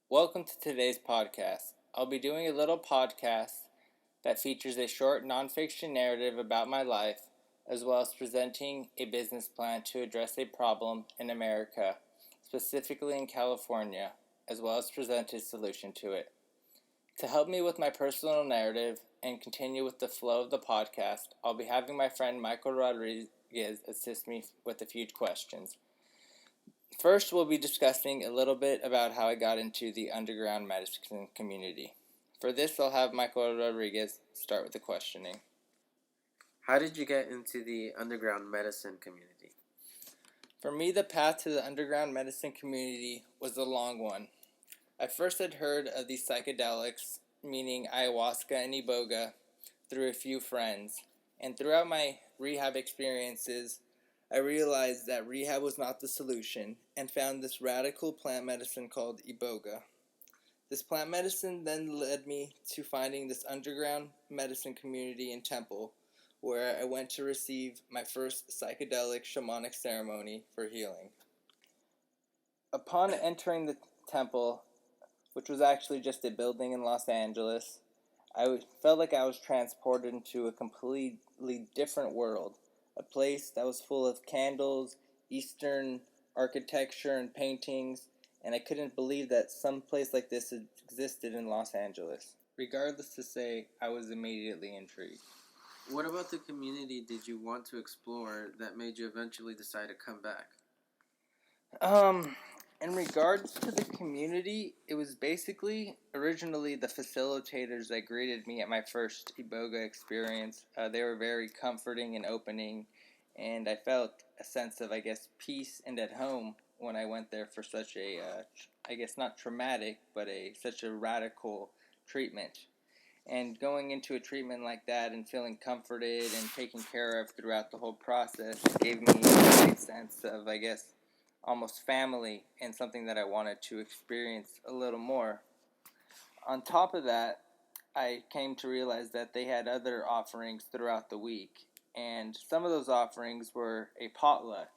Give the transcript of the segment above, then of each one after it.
Welcome to today's podcast. I'll be doing a little podcast that features a short nonfiction narrative about my life, as well as presenting a business plan to address a problem in America, specifically in California, as well as present a solution to it. To help me with my personal narrative and continue with the flow of the podcast, I'll be having my friend Michael Rodriguez assist me with a few questions. First, we'll be discussing a little bit about how I got into the underground medicine community. For this, I'll have Michael Rodriguez start with the questioning. How did you get into the underground medicine community? For me, the path to the underground medicine community was a long one. I first had heard of these psychedelics, meaning ayahuasca and iboga, through a few friends, and throughout my rehab experiences, I realized that rehab was not the solution and found this radical plant medicine called iboga. This plant medicine then led me to finding this underground medicine community in Temple, where I went to receive my first psychedelic shamanic ceremony for healing. Upon entering the temple, which was actually just a building in Los Angeles, I felt like I was transported into a completely different world, a place that was full of candles, Eastern architecture and paintings, and I couldn't believe that some place like this existed in Los Angeles. Regardless to say, I was immediately intrigued. What about the community did you want to explore that made you eventually decide to come back? In regards to the community, it was basically originally the facilitators that greeted me at my first Iboga experience. They were very comforting and opening, and I felt a sense of, peace and at home when I went there for such a, not traumatic, but such a radical treatment. And going into a treatment like that and feeling comforted and taken care of throughout the whole process gave me a great sense of, almost family and something that I wanted to experience a little more. On top of that, I came to realize that they had other offerings throughout the week, and some of those offerings were a potluck.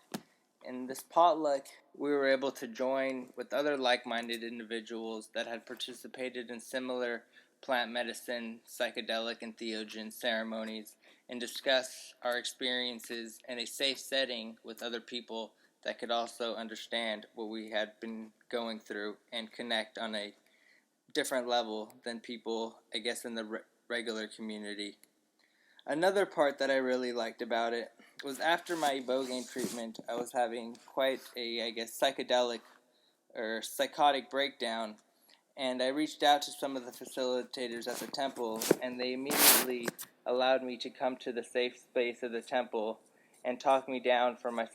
In this potluck, we were able to join with other like-minded individuals that had participated in similar plant medicine, psychedelic, and theogen ceremonies and discuss our experiences in a safe setting with other people that could also understand what we had been going through and connect on a different level than people, in the regular community. Another part that I really liked about it was after my Ibogaine treatment, I was having quite a, psychedelic or psychotic breakdown, and I reached out to some of the facilitators at the temple, and they immediately allowed me to come to the safe space of the temple and talk me down from my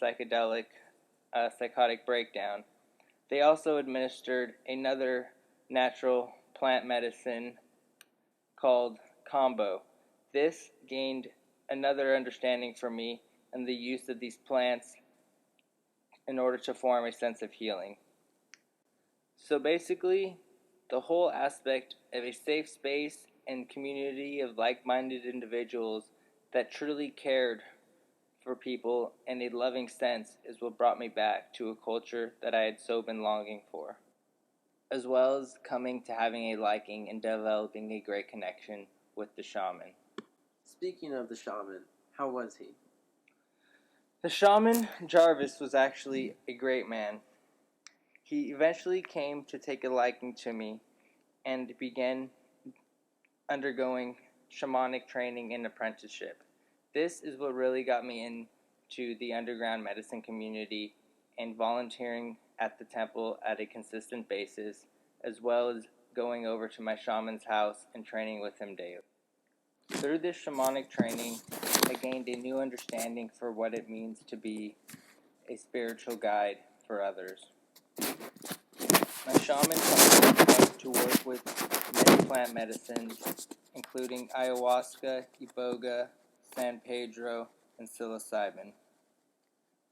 psychotic breakdown. They also administered another natural plant medicine called Combo. This gained another understanding for me and the use of these plants in order to form a sense of healing. So basically, the whole aspect of a safe space and community of like-minded individuals that truly cared for people in a loving sense is what brought me back to a culture that I had so been longing for, as well as coming to having a liking and developing a great connection with the shaman. Speaking of the shaman, how was he? The shaman, Jarvis, was actually a great man. He eventually came to take a liking to me and began undergoing shamanic training and apprenticeship. This is what really got me into the underground medicine community and volunteering at the temple at a consistent basis, as well as going over to my shaman's house and training with him daily. Through this shamanic training, I gained a new understanding for what it means to be a spiritual guide for others. My shaman taught me to work with many plant medicines, including ayahuasca, iboga, San Pedro, and psilocybin.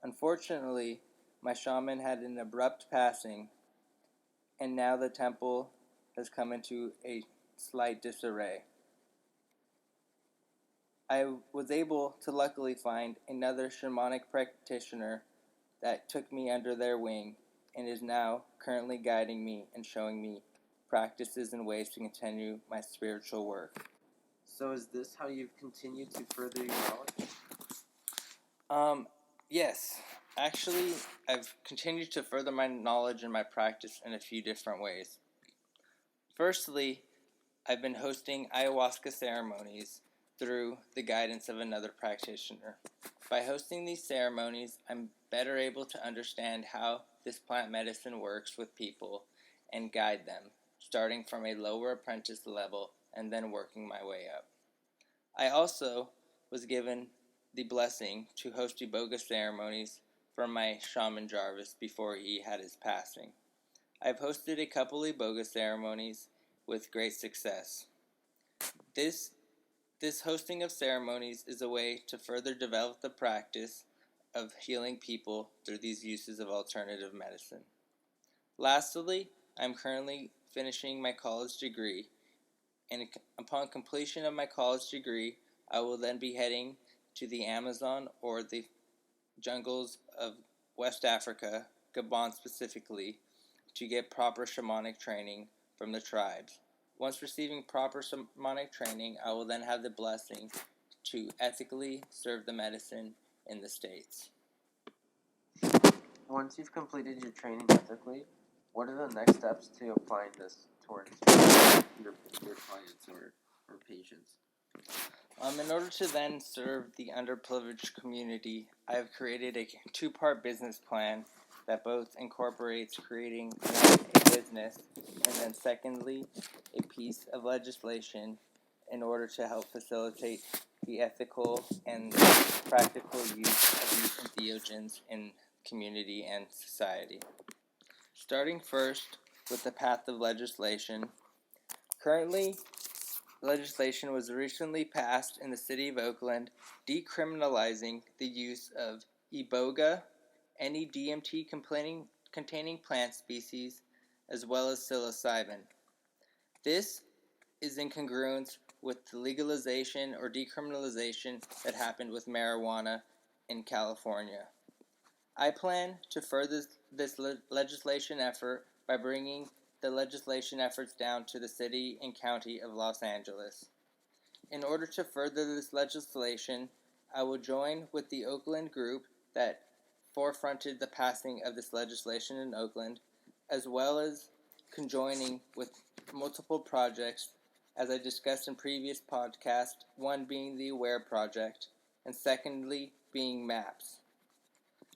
Unfortunately, my shaman had an abrupt passing, and now the temple has come into a slight disarray. I was able to luckily find another shamanic practitioner that took me under their wing and is now currently guiding me and showing me practices, and ways to continue my spiritual work. So is this how you've continued to further your knowledge? Yes. Actually, I've continued to further my knowledge and my practice in a few different ways. Firstly, I've been hosting ayahuasca ceremonies through the guidance of another practitioner. By hosting these ceremonies, I'm better able to understand how this plant medicine works with people and guide them, starting from a lower apprentice level and then working my way up. I also was given the blessing to host Iboga ceremonies from my shaman Jarvis before he had his passing. I've hosted a couple Iboga ceremonies with great success. This hosting of ceremonies is a way to further develop the practice of healing people through these uses of alternative medicine. Lastly, I'm currently finishing my college degree, and upon completion of my college degree, I will then be heading to the Amazon or the jungles of West Africa, Gabon specifically, to get proper shamanic training from the tribes. Once receiving proper shamanic training, I will then have the blessing to ethically serve the medicine in the States. Once you've completed your training ethically, what are the next steps to applying this towards your clients or patients? In order to then serve the underprivileged community, I have created a two-part business plan that both incorporates creating one, a business, and then secondly, a piece of legislation in order to help facilitate the ethical and practical use of these entheogens in community and society. Starting first with the path of legislation. Currently, legislation was recently passed in the city of Oakland decriminalizing the use of iboga, any DMT containing plant species, as well as psilocybin. This is in congruence with the legalization or decriminalization that happened with marijuana in California. I plan to further this legislation effort by bringing the legislation efforts down to the city and county of Los Angeles. In order to further this legislation, I will join with the Oakland group that forefronted the passing of this legislation in Oakland, as well as conjoining with multiple projects, as I discussed in previous podcasts, one being the AWARE project, and secondly being MAPS.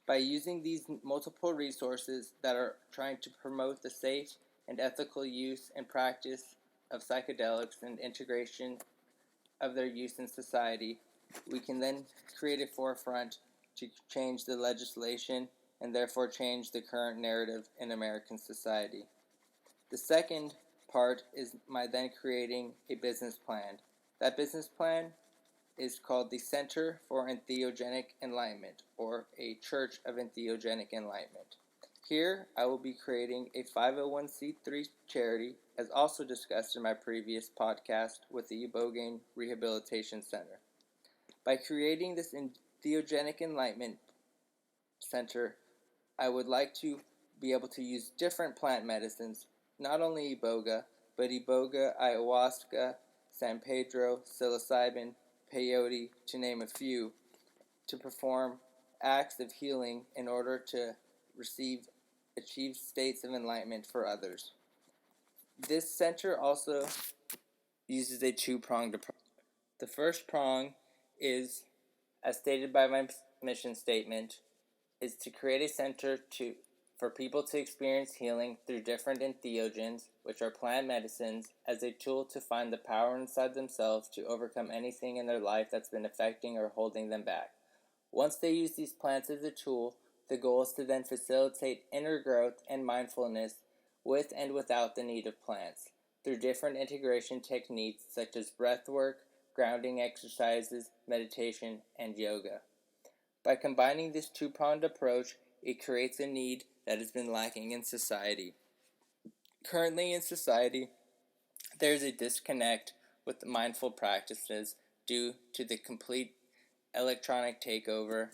By using these multiple resources that are trying to promote the safe and ethical use and practice of psychedelics and integration of their use in society, we can then create a forefront to change the legislation and therefore change the current narrative in American society. The second part is my then creating a business plan. That business plan is called the Center for Entheogenic Enlightenment, or a Church of Entheogenic Enlightenment. Here, I will be creating a 501c3 charity, as also discussed in my previous podcast with the Ibogaine Rehabilitation Center. By creating this Entheogenic Enlightenment Center, I would like to be able to use different plant medicines, not only Iboga, but Iboga, ayahuasca, San Pedro, psilocybin, peyote, to name a few, to perform acts of healing in order to achieve states of enlightenment for others. This center also uses a two-pronged approach. The first prong is, as stated by my mission statement, is to create a center for people to experience healing through different entheogens, which are plant medicines, as a tool to find the power inside themselves to overcome anything in their life that's been affecting or holding them back. Once they use these plants as a tool, the goal is to then facilitate inner growth and mindfulness with and without the need of plants, through different integration techniques such as breath work, grounding exercises, meditation, and yoga. By combining this two-pronged approach, it creates a need that has been lacking in society. Currently in society, there is a disconnect with the mindful practices due to the complete electronic takeover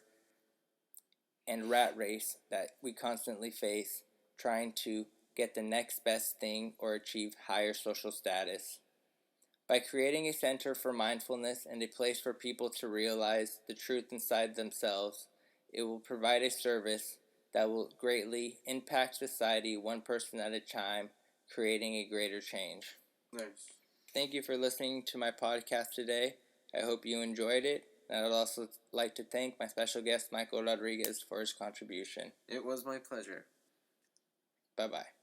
and rat race that we constantly face, trying to get the next best thing, or achieve higher social status. By creating a center for mindfulness and a place for people to realize the truth inside themselves, it will provide a service that will greatly impact society one person at a time, creating a greater change. Nice. Thank you for listening to my podcast today. I hope you enjoyed it. And I'd also like to thank my special guest, Michael Rodriguez, for his contribution. It was my pleasure. Bye-bye.